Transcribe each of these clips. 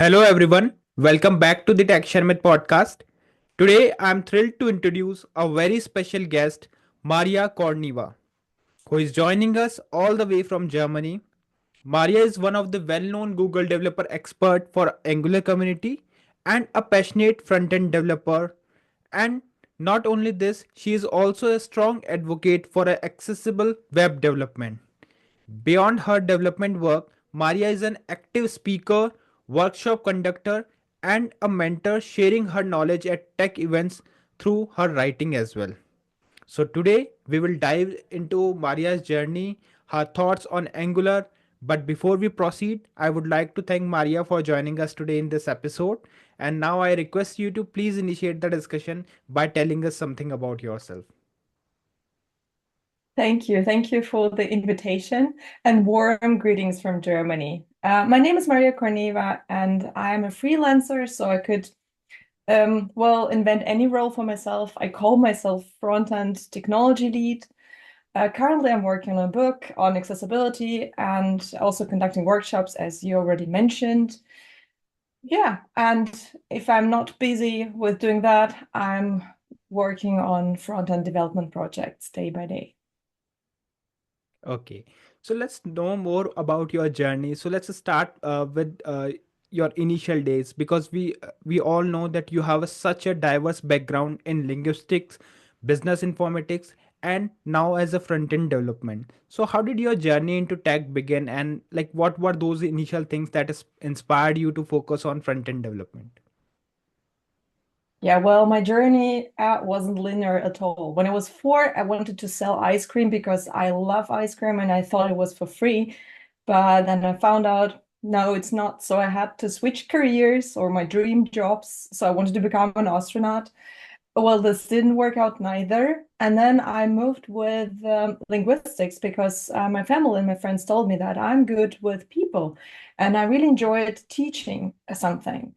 Hello everyone, welcome back to the Tech Sharmit podcast. Today I'm thrilled to introduce a very special guest, Maria Korneeva, who is joining us all the way from Germany. Maria is one of the well-known Google developer expert for Angular community and a passionate front-end developer. And not only this, she is also a strong advocate for accessible web development. Beyond her development work, Maria is an active speaker, workshop conductor, and a mentor sharing her knowledge at tech events through her writing as well. So, today we will dive into Maria's journey, her thoughts on Angular. But before we proceed, I would like to thank Maria for joining us today in this episode. And now I request you to please initiate the discussion by telling us something about yourself. Thank you. Thank you for the invitation and warm greetings from Germany. My name is Maria Korneeva and I'm a freelancer, so I could, invent any role for myself. I call myself front-end technology lead. Currently, I'm working on a book on accessibility and also conducting workshops, as you already mentioned. Yeah, and if I'm not busy with doing that, I'm working on front-end development projects day by day. Okay, so let's know more about your journey. So let's start with your initial days because we all know that you have such a diverse background in linguistics, business informatics, and now as a front end development. So how did your journey into tech begin, and like what were those initial things that inspired you to focus on front end development? Yeah, well, my journey wasn't linear at all. When I was 4, I wanted to sell ice cream because I love ice cream and I thought it was for free. But then I found out, no, it's not. So I had to switch careers or my dream jobs. So I wanted to become an astronaut. Well, this didn't work out neither. And then I moved with linguistics because my family and my friends told me that I'm good with people and I really enjoyed teaching something.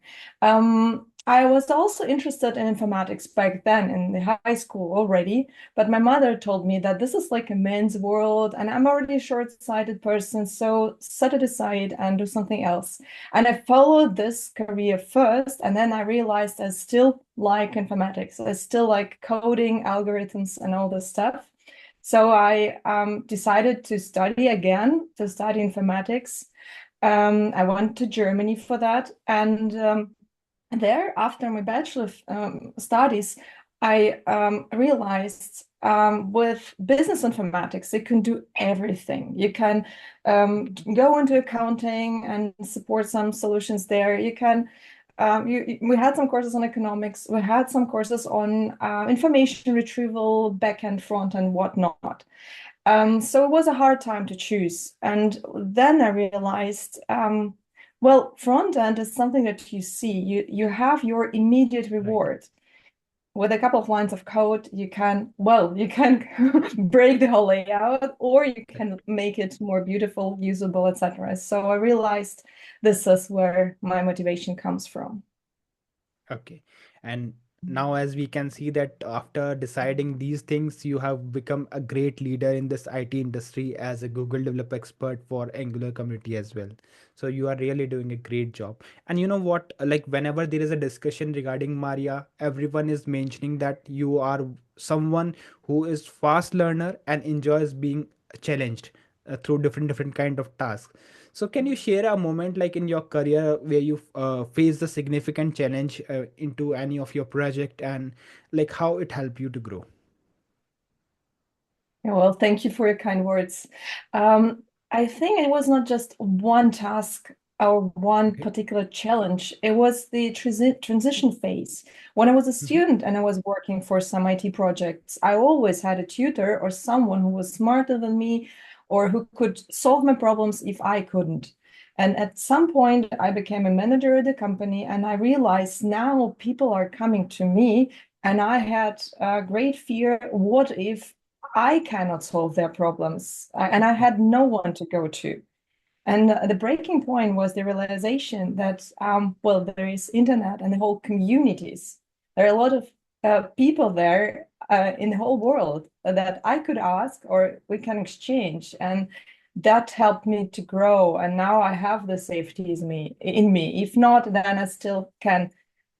I was also interested in informatics back then in the high school already, but my mother told me that this is like a man's world and I'm already a short-sighted person, so set it aside and do something else. And I followed this career first, and then I realized I still like informatics. I still like coding, algorithms, and all this stuff. So I decided to study again, to study informatics. I went to Germany for that. And there, after my bachelor studies, I realized with business informatics, you can do everything. You can go into accounting and support some solutions there. You can, we had some courses on economics. We had some courses on information retrieval, backend, front, and whatnot. So it was a hard time to choose. And then I realized, well, front end is something that you see. You have your immediate Right. reward. With a couple of lines of code, you can break the whole layout, or you can make it more beautiful, usable, etc. So I realized this is where my motivation comes from. Okay. And now, as we can see that after deciding these things, you have become a great leader in this IT industry as a Google developer expert for Angular community as well. So you are really doing a great job. And you know what? Like whenever there is a discussion regarding Maria, everyone is mentioning that you are someone who is fast learner and enjoys being challenged through different kind of tasks. So, can you share a moment like in your career where you faced a significant challenge into any of your project and like how it helped you to grow? Yeah, well, thank you for your kind words. I think it was not just one task or one Okay. particular challenge. It was the transition phase. When I was a Hmm. student and I was working for some IT projects, I always had a tutor or someone who was smarter than me or who could solve my problems if I couldn't. And at some point, I became a manager at the company, and I realized now people are coming to me, and I had a great fear. What if I cannot solve their problems, and I had no one to go to. And the breaking point was the realization that, well, there is internet and the whole communities. There are a lot of people there in the whole world that I could ask or we can exchange. And that helped me to grow, and now I have the safety in me. If not, then I still can,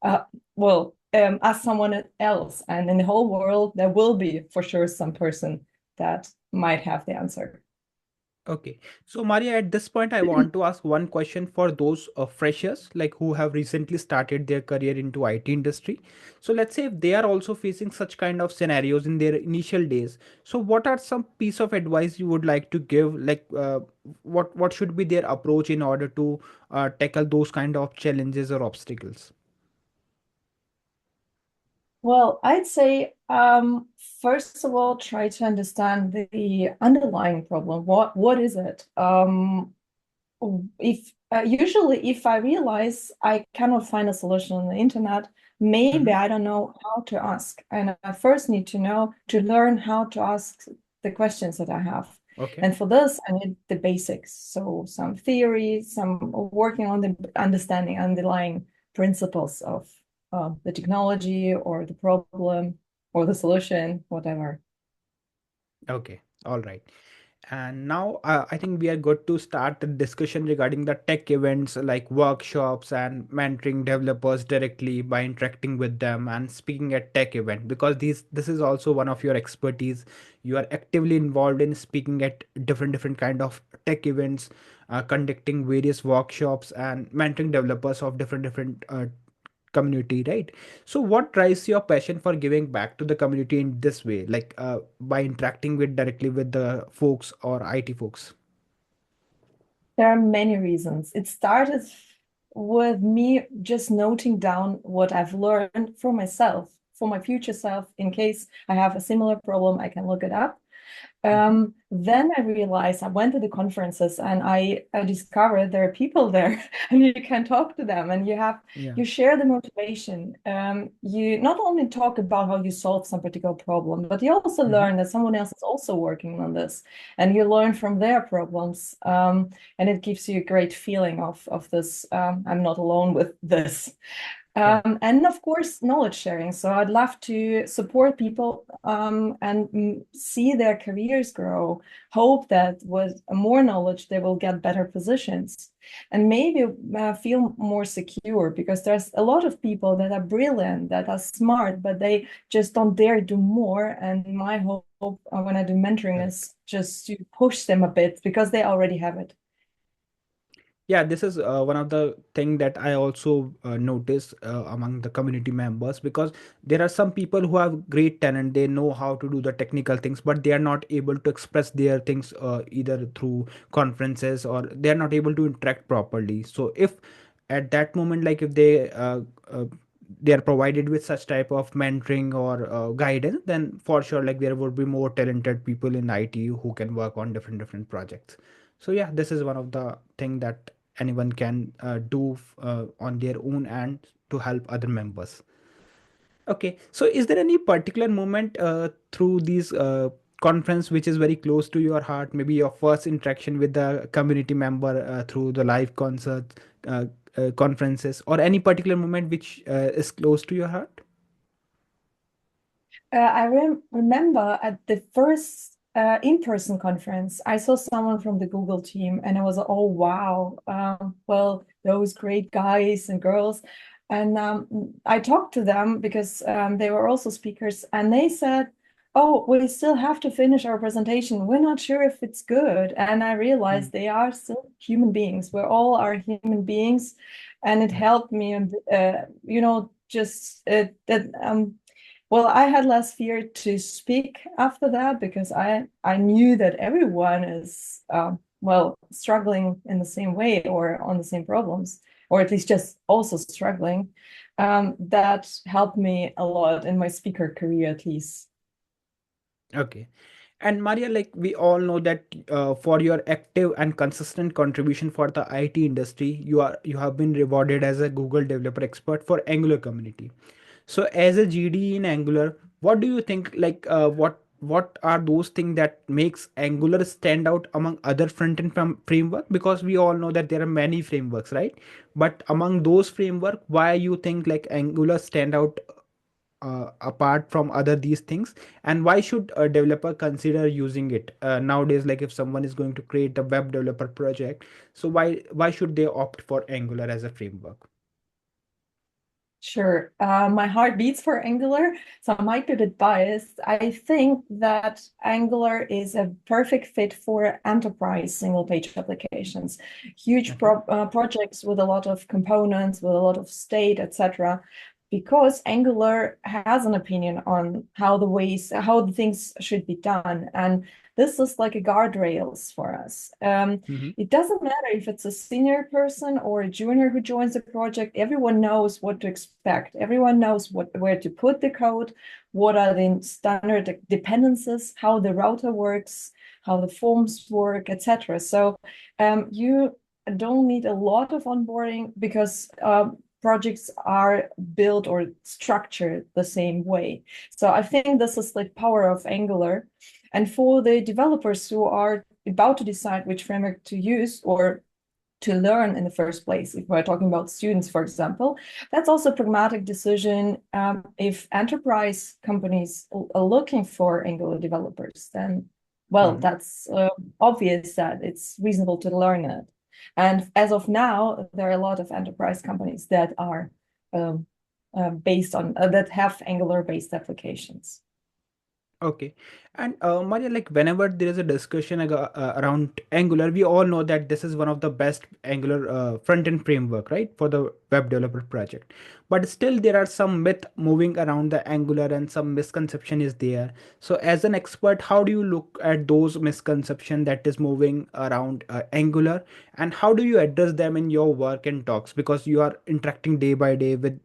ask someone else, and in the whole world there will be for sure some person that might have the answer. Okay. So Maria, at this point, I want to ask one question for those freshers like who have recently started their career into IT industry. So let's say if they are also facing such kind of scenarios in their initial days. So what are some piece of advice you would like to give? Like what should be their approach in order to tackle those kind of challenges or obstacles? Well, I'd say, first of all, try to understand the underlying problem. What is it? If Usually, if I realize I cannot find a solution on the internet, maybe Hmm. I don't know how to ask, and I first need to know to learn how to ask the questions that I have. Okay. And for this, I need the basics. So some theory, some working on the understanding underlying principles of the technology or the problem or the solution, whatever. Okay. All right. And now I think we are good to start the discussion regarding the tech events like workshops and mentoring developers directly by interacting with them and speaking at tech event because this is also one of your expertise. You are actively involved in speaking at different kind of tech events, conducting various workshops and mentoring developers of different community, right? So what drives your passion for giving back to the community in this way, like by interacting with directly with the folks or IT folks? There are many reasons. It started with me just noting down what I've learned for myself, for my future self, in case I have a similar problem, I can look it up. Hmm. Then I realized I went to the conferences and I discovered there are people there and you can talk to them and Yeah. you share the motivation. You not only talk about how you solve some particular problem, but you also Hmm. learn that someone else is also working on this and you learn from their problems. And it gives you a great feeling of this. I'm not alone with this. Yeah. And of course, knowledge sharing. So I'd love to support people and see their careers grow. Hope that with more knowledge, they will get better positions and maybe feel more secure because there's a lot of people that are brilliant, that are smart, but they just don't dare do more. And my hope when I do mentoring Correct. is just to push them a bit because they already have it. Yeah, this is one of the thing that I also notice among the community members because there are some people who have great talent. They know how to do the technical things, but they are not able to express their things either through conferences or they are not able to interact properly. So if at that moment, like if uh, they are provided with such type of mentoring or guidance, then for sure like there would be more talented people in IT who can work on different projects. So yeah, this is one of the thing that anyone can do on their own and to help other members. Okay, so is there any particular moment through these conference which is very close to your heart? Maybe your first interaction with the community member through the live concerts, conferences, or any particular moment which is close to your heart? I remember at the first in-person conference, I saw someone from the Google team, and I was, oh wow, well, those great guys and girls. And I talked to them because they were also speakers, and they said, "Oh, we still have to finish our presentation. We're not sure if it's good." And I Mm, realized they are still human beings. We're all are human beings, and it right. helped me, just that well, I had less fear to speak after that because I knew that everyone is struggling in the same way or on the same problems, or at least just also struggling. That helped me a lot in my speaker career, at least. Okay. And Maria, like we all know that for your active and consistent contribution for the IT industry, you have been rewarded as a Google Developer Expert for Angular community. So as a GD in Angular, what do you think? Like what are those things that makes Angular stand out among other front-end framework? Because we all know that there are many frameworks, right? But among those framework, why you think like Angular stand out apart from other these things, and why should a developer consider using it nowadays? Like if someone is going to create a web developer project, so why should they opt for Angular as a framework? Sure. My heart beats for Angular, so I might be a bit biased. I think that Angular is a perfect fit for enterprise single-page applications, huge Okay. projects with a lot of components, with a lot of state, etc. Because Angular has an opinion on how the things should be done, and this is like a guardrails for us. Mm-hmm. It doesn't matter if it's a senior person or a junior who joins the project, everyone knows what to expect. Everyone knows where to put the code, what are the standard dependencies, how the router works, how the forms work, etc. So you don't need a lot of onboarding because projects are built or structured the same way. So I think this is the power of Angular. And for the developers who are about to decide which framework to use or to learn in the first place, if we're talking about students, for example, that's also a pragmatic decision. If enterprise companies are looking for Angular developers, then, well, Mm-hmm. that's obvious that it's reasonable to learn it. And as of now, there are a lot of enterprise companies that are um, based on that have Angular-based applications. Okay. And Maria, like whenever there is a discussion around Angular, we all know that this is one of the best Angular front-end framework, right, for the web developer project. But still, there are some myth moving around the Angular and some misconception is there. So, as an expert, how do you look at those misconception that is moving around Angular, and how do you address them in your work and talks? Because you are interacting day by day with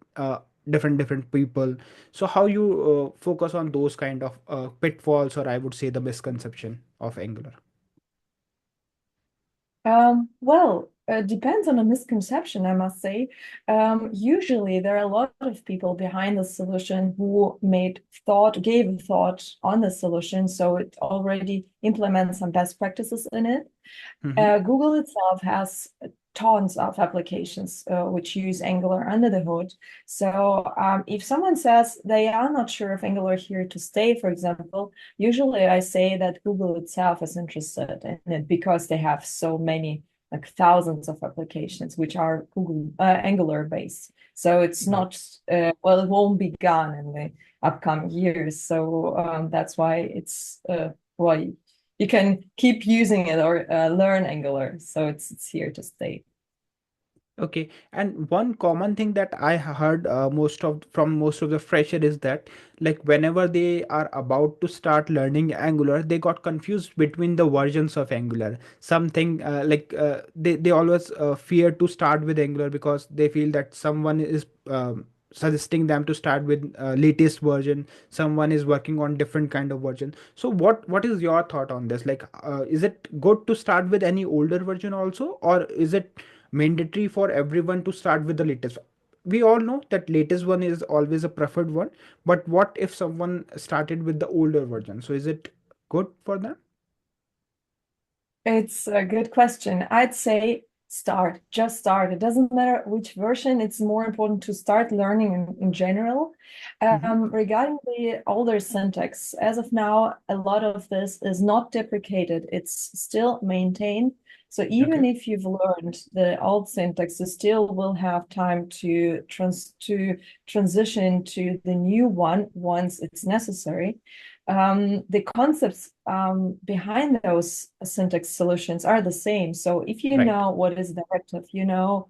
different people, so how you focus on those kind of pitfalls, or I would say the misconception of Angular? Well, depends on a misconception, I must say. Usually, there are a lot of people behind the solution who gave a thought on the solution, so it already implements some best practices in it. Mm-hmm. Google itself has tons of applications which use Angular under the hood. So if someone says they are not sure if Angular here to stay, for example, usually I say that Google itself is interested in it because they have so many, like thousands of applications which are Google Angular based. So it's Right. not, well, it won't be gone in the upcoming years. So that's why it's, well, you can keep using it or learn Angular. So it's here to stay. Okay, and one common thing that I heard most of from most of the fresher is that like whenever they are about to start learning Angular, they got confused between the versions of Angular. Something they always fear to start with Angular because they feel that someone is suggesting them to start with latest version. Someone is working on different kind of version. So what is your thought on this? Like, is it good to start with any older version also, or is it mandatory for everyone to start with the latest? We all know that latest one is always a preferred one, but what if someone started with the older version? So is it good for them? It's a good question. I'd say start, just start. It doesn't matter which version, it's more important to start learning in general. Mm-hmm. Regarding the older syntax, as of now, a lot of this is not deprecated, it's still maintained. So even Okay. if you've learned the old syntax, you still will have time to transition to the new one once it's necessary. The concepts behind those syntax solutions are the same. So if you Right. know what is directive, you know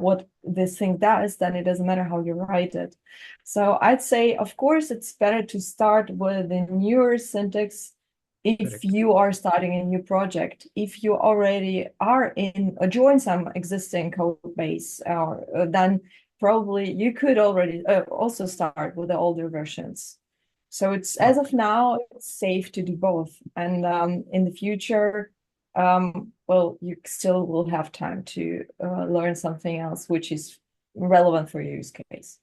what this thing does, then it doesn't matter how you write it. So I'd say, of course, it's better to start with the newer syntax if Correct. you are starting a new project. If you already are in join some existing code base, then probably you could already also start with the older versions. So it's as of Okay. now, it's safe to do both. And in the future, well, you still will have time to learn something else which is relevant for your use case.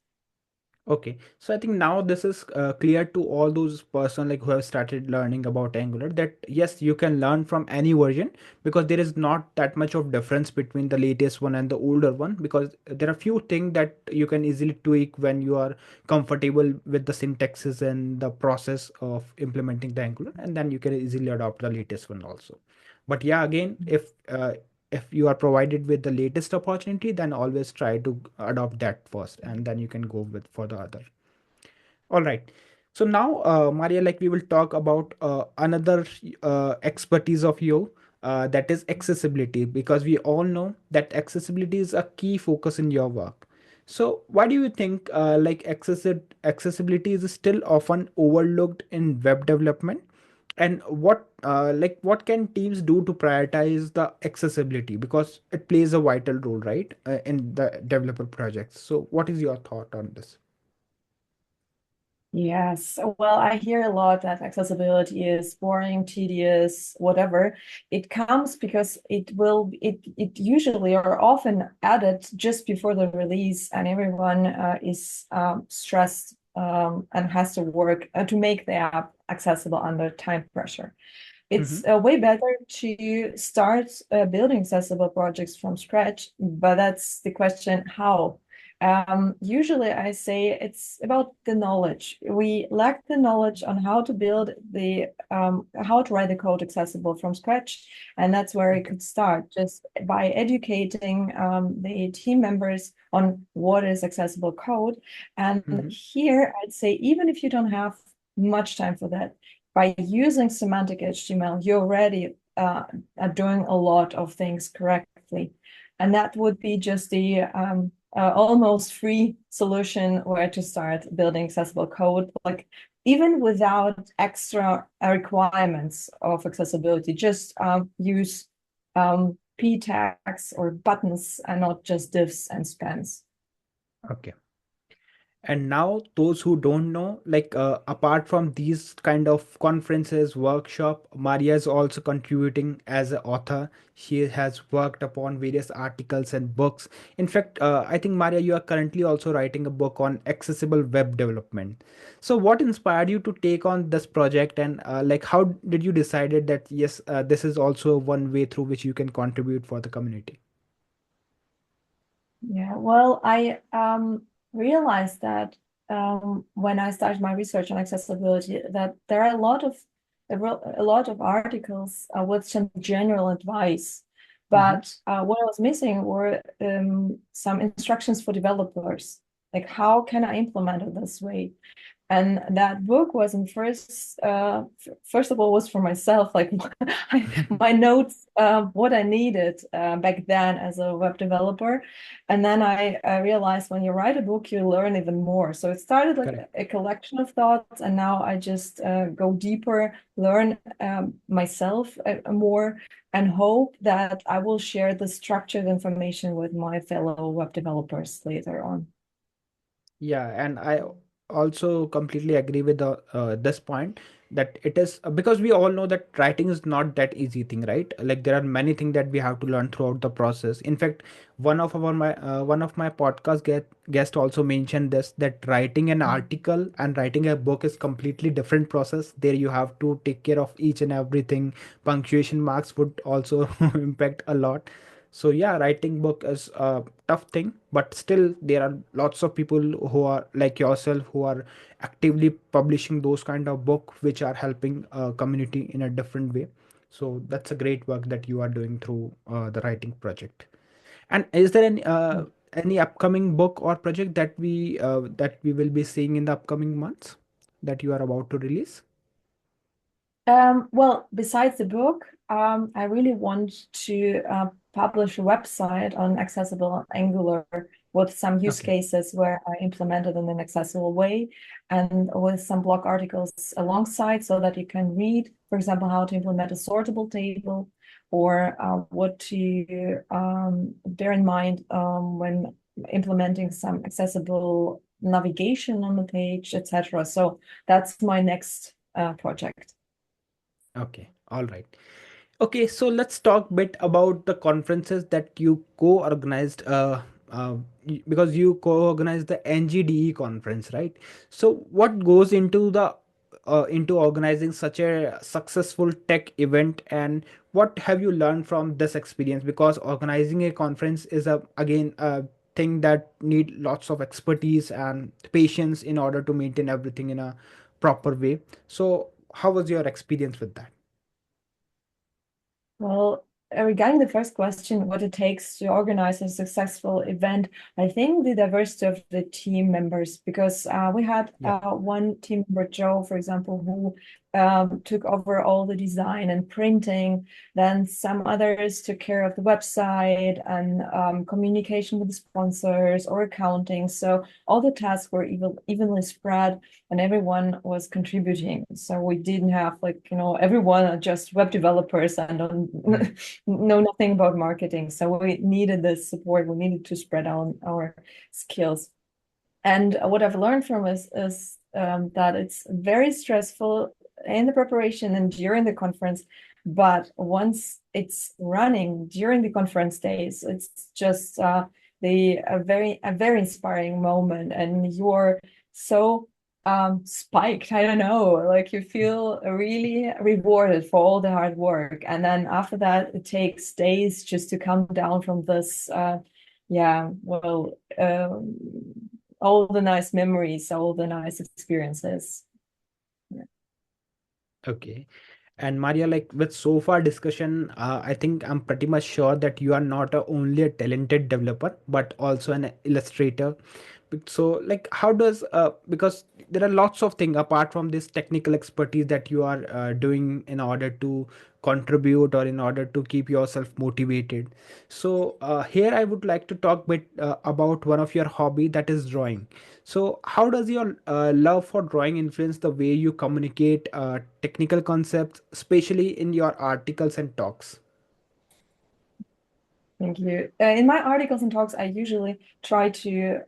Okay, so I think now this is clear to all those person like who have started learning about Angular that yes, you can learn from any version because there is not that much of difference between the latest one and the older one, because there are few things that you can easily tweak when you are comfortable with the syntaxes and the process of implementing the Angular, and then you can easily adopt the latest one also. But yeah, again, if you are provided with the latest opportunity, then always try to adopt that first and then you can go with for the other. All right, so now Maria, like we will talk about another expertise of you, that is accessibility, because we all know that accessibility is a key focus in your work. So why do you think accessibility is still often overlooked in web development, and what can teams do to prioritize the accessibility, because it plays a vital role, right, in the developer projects? So what is your thought on this? Yes, well, I hear a lot that accessibility is boring, tedious, whatever. It comes because it usually or often added just before the release, and everyone is stressed and has to work to make the app accessible under time pressure. It's Mm-hmm. way better to start building accessible projects from scratch, but that's the question, how? Usually I say it's about the knowledge. We lack the knowledge on how to build how to write the code accessible from scratch. And that's where it Okay. could start, just by educating the team members on what is accessible code. And Mm-hmm. here I'd say, even if you don't have much time for that, by using semantic HTML, you're already are doing a lot of things correctly. And that would be just the almost free solution where to start building accessible code, like even without extra requirements of accessibility, just use p tags or buttons and not just divs and spans. Okay. And now those who don't know, apart from these kind of conferences, workshop, Maria is also contributing as an author. She has worked upon various articles and books. In fact, I think Maria, you are currently also writing a book on accessible web development. So what inspired you to take on this project, and how did you decided that yes, this is also one way through which you can contribute for the community? Yeah, well, I realized that when I started my research on accessibility, that there are a lot of articles with some general advice, Mm-hmm. but what I was missing were some instructions for developers, like how can I implement it this way? And that book was in first of all was for myself, like my notes, what I needed back then as a web developer. And then I realized when you write a book, you learn even more. So it started like Correct. a collection of thoughts, and now I just go deeper, learn myself more, and hope that I will share the structured information with my fellow web developers later on. Yeah, and I also completely agree with this point, that it is because we all know that writing is not that easy thing, right? Like there are many things that we have to learn throughout the process. In fact, one of my podcast guest also mentioned this, that writing an article and writing a book is completely different process. There you have to take care of each and everything. Punctuation marks would also impact a lot. So yeah, writing book is a tough thing, but still there are lots of people who are like yourself who are actively publishing those kind of book which are helping community in a different way. So that's a great work that you are doing through the writing project. And is there any upcoming book or project that we will be seeing in the upcoming months that you are about to release? Well, besides the book, I really want to publish a website on accessible Angular with some use Okay. cases where I implemented in an accessible way, and with some blog articles alongside, so that you can read, for example, how to implement a sortable table, or what to bear in mind when implementing some accessible navigation on the page, etc. So that's my next project. Okay. All right. Okay, so let's talk bit about the conferences that you co-organized. because you co-organize the NGDE conference, right? So what goes into the into organizing such a successful tech event, and what have you learned from this experience? Because organizing a conference is a again a thing that need lots of expertise and patience in order to maintain everything in a proper way. So how was your experience with that? Well, regarding the first question, what it takes to organize a successful event, I think the diversity of the team members, because we had Yeah. one team member, Joe, for example, who took over all the design and printing. Then some others took care of the website and communication with the sponsors or accounting. So all the tasks were evenly spread and everyone was contributing. So we didn't have like, everyone are just web developers and don't Mm. know nothing about marketing. So we needed this support. We needed to spread out our skills. And what I've learned from is that it's very stressful in the preparation and during the conference. But once it's running during the conference days, it's just a very inspiring moment, and you're so spiked. I don't know, like you feel really rewarded for all the hard work. And then after that, it takes days just to come down from this. Yeah, well, all the nice memories, all the nice experiences. Yeah. Okay. And Maria, like with so far discussion, I think I'm pretty much sure that you are not only a talented developer, but also an illustrator. So, like, how does because there are lots of things apart from this technical expertise that you are doing in order to contribute or in order to keep yourself motivated. So, here I would like to talk bit about one of your hobby, that is drawing. So, how does your love for drawing influence the way you communicate technical concepts, especially in your articles and talks? Thank you. In my articles and talks, I usually try to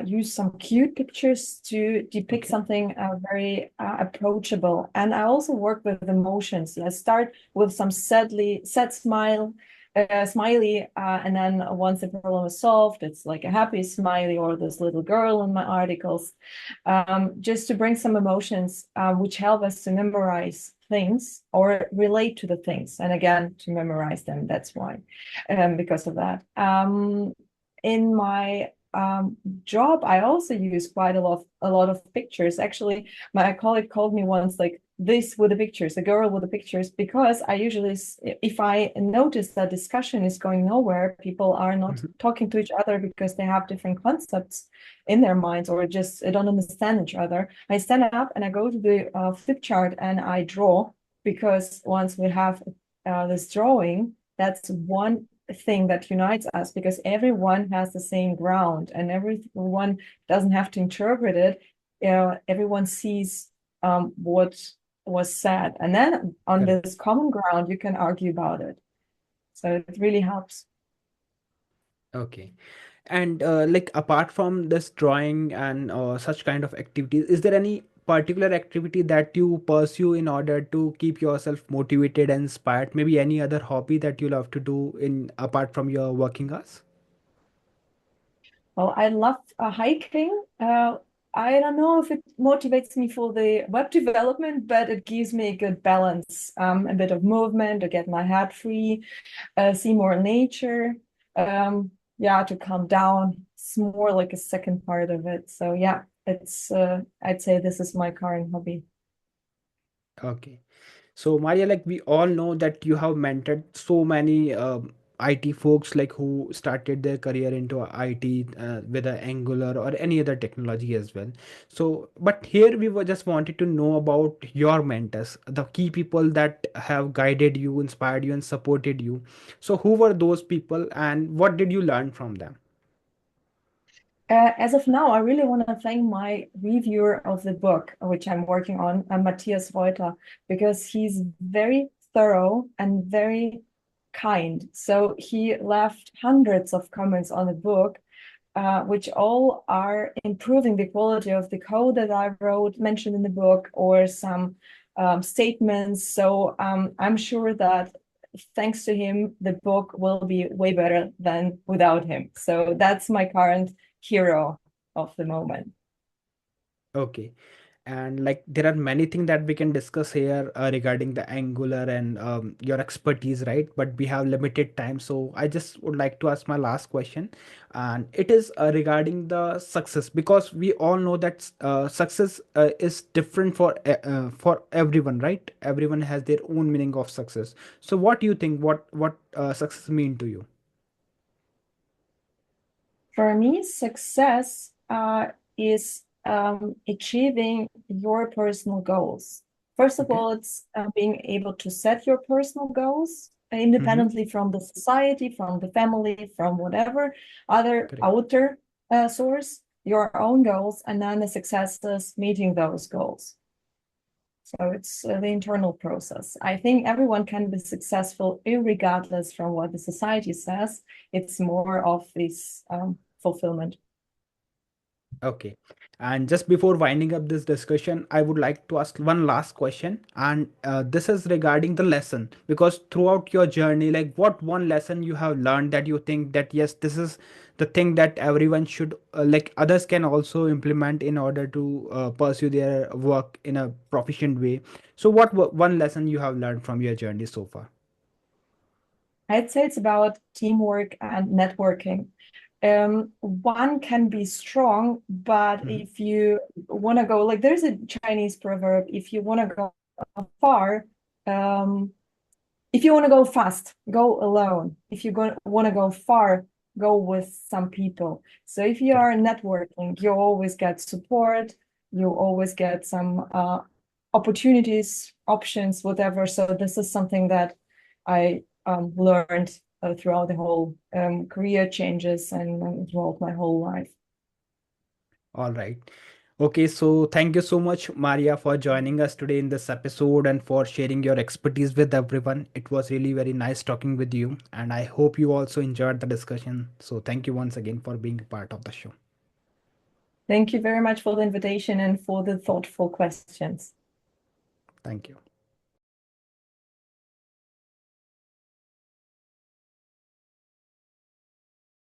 use some cute pictures to depict Okay. something very approachable. And I also work with emotions. I start with some sad smiley, and then once the problem is solved, it's like a happy smiley or this little girl in my articles, just to bring some emotions, which help us to memorize things or relate to the things, and again to memorize them. That's why because of that. In my job, I also use quite a lot of pictures. Actually, my colleague called me once like this with the pictures, the girl with the pictures, because I usually, if I notice that discussion is going nowhere, people are not Mhm. talking to each other because they have different concepts in their minds or just don't understand each other. I stand up and I go to the flip chart and I draw, because once we have this drawing, that's one thing that unites us, because everyone has the same ground and everyone doesn't have to interpret it. Everyone sees what was said, and then on Correct. this common ground you can argue about it, so it really helps. Okay. And like apart from this drawing and such kind of activities, is there any particular activity that you pursue in order to keep yourself motivated and inspired? Maybe any other hobby that you love to do in apart from your working hours? Well, I love hiking. I don't know if it motivates me for the web development, but it gives me a good balance, a bit of movement to get my head free, see more nature. Yeah, to calm down. It's more like a second part of it. So yeah, I'd say this is my current hobby. Okay. So Maria, like we all know that you have mentored so many IT folks like who started their career into IT with a Angular or any other technology as well. So, but here we were just wanted to know about your mentors, the key people that have guided you, inspired you, and supported you. So, who were those people, and what did you learn from them? As of now, I really want to thank my reviewer of the book, which I'm working on, Matthias Reuter, because he's very thorough and very kind. So he left hundreds of comments on the book, which all are improving the quality of the code that I wrote, mentioned in the book, or some statements. So I'm sure that thanks to him, the book will be way better than without him. So that's my current hero of the moment. Okay. And like there are many things that we can discuss here regarding the Angular and your expertise, right? But we have limited time, so I just would like to ask my last question, and it is regarding the success, because we all know that success is different for everyone, right? Everyone has their own meaning of success. So what do you think? What success mean to you? For me, success is achieving your personal goals. First of Okay. all, it's being able to set your personal goals Mm-hmm. independently from the society, from the family, from whatever other Correct. outer source, your own goals, and then the success is meeting those goals. So it's the internal process. I think everyone can be successful irregardless from what the society says. It's more of this fulfillment. Okay. And just before winding up this discussion, I would like to ask one last question. And this is regarding the lesson. Because throughout your journey, like what one lesson you have learned that you think that, yes, this is the thing that everyone should, like others can also implement in order to pursue their work in a proficient way. So, one lesson you have learned from your journey so far? I'd say it's about teamwork and networking. One can be strong, but Mhm. if you want to go, like there's a Chinese proverb, if you want to go far, um, if you want to go fast, go alone. If you want to go far, go with some people. So if you are Correct. networking, you always get support, you always get some opportunities, options, whatever. So this is something that I learned throughout the whole career changes and throughout my whole life. All right. Okay, so thank you so much, Maria, for joining us today in this episode and for sharing your expertise with everyone. It was really very nice talking with you, and I hope you also enjoyed the discussion. So, thank you once again for being a part of the show. Thank you very much for the invitation and for the thoughtful questions. Thank you.